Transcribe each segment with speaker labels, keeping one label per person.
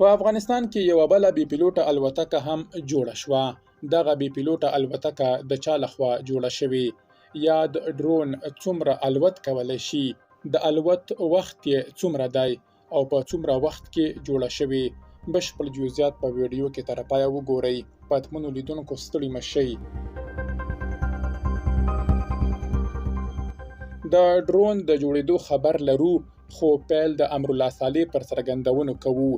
Speaker 1: په افغانستان کې یوه بله بې پیلوټه الوتکه هم جوړه شوه. دغه بې پیلوټه الوتکه د چا لخوا جوړه شوې؟ یا د ډرون څومره الوت کولی شي؟ د الوت وخت یې څومره دی او په څومره وخت کې جوړه شوې؟ بشپړ جزئیات په ویډیو کې تر پایه وګورئ. پاتمنو لیدونکو ستړي مه شئ. د ډرون د جوړېدو خبر لرو، خو پیل د امرالله صالح پر څرګندونو کوو.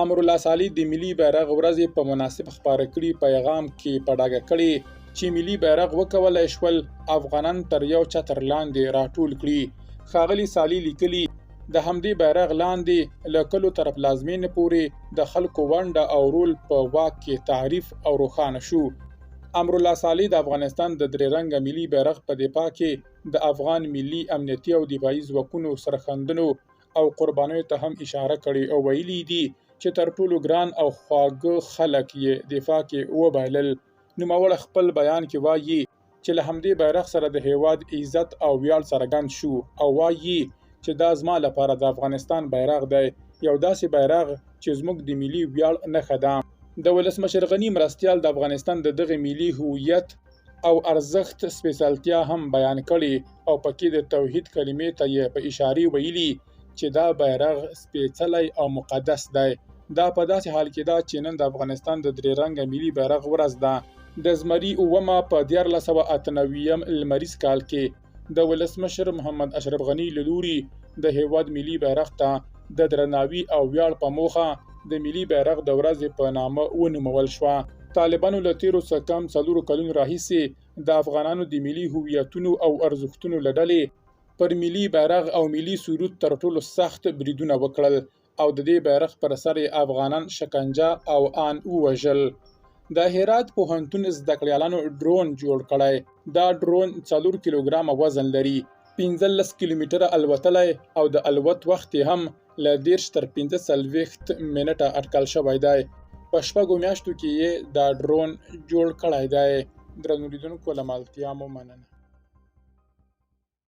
Speaker 1: امرالله صالح د ملي بیرغ ورځې په مناسب خپاره کړي پیغام کې په ډاګه کړي چې ملي بیرغ وکولای شول افغانان تر یو چتر لاندې راټول کړي. ښاغلي صالح لیکلي د همدې بیرغ لاندې له کلو تر پلازمینې پورې د خلکو ونډه او رول په واک کې تعریف او روښانه شو. امرالله صالح د افغانستان د درې رنګه ملي بیرغ په دفاع کې د افغان ملي امنیتي او دفاعي ځواکونو سرښندنو او قربانیو ته هم اشاره کړې او ویلي دي چې تر ټولو ګران او خواږه خلک یې دفاع کې وبایلل. نوموړی خپل بیان کې وایي چې له همدې بیرغ سره د هیواد عزت او ویاړ څرګند شو او وایي چې دا زما لپاره د افغانستان بیرغ دی، یو داسې بیرغ چې زموږ د ملي ویاړ نښه ده. د ولسمشر غني مرستیال د افغانستان د دغه ملي هویت او ارزښت سپېڅلتیا هم بیان کړي او پکې د توحید کلمې ته یې په اشارې ویلي چې دا بیرغ سپېڅلی او مقدس دی. دا په داسې حال کې ده چې نن د افغانستان د درې رنګه ملي بیرغ ورځ ده. د زمري 9 په 1498 لمریز کال کې د ولسمشر محمد اشرف غني له لوري د هیواد ملي بیرغ ته د درناوي او ویاړ په موخه د ملي بیرغ د ورځې په نامه ونومول شوه. طالبانو له تیرو څه کم 4 کلونو راهیسې د افغانانو د ملي هویتونو او ارزښتونو له ډلې پر ملي بیرغ او ملي سرود تر ټولو سخت بریدونه وکړل او د دې بیرغ پر سر افغانان شکنجه او آن ووژل. د هرات پوهنتون زده کړیالانو ډرون جوړ کړی. دا ډرون 4 کیلوګرامه وزن لري، 15 کیلومتره الوتلی او د الوت وخت هم له 10 تر 45 منټه اټکل شوی دی. په 6 میاشتو کې یې دا ډرون جوړ کړی دی. درنو لیدونکو له ملتیا مو مننه.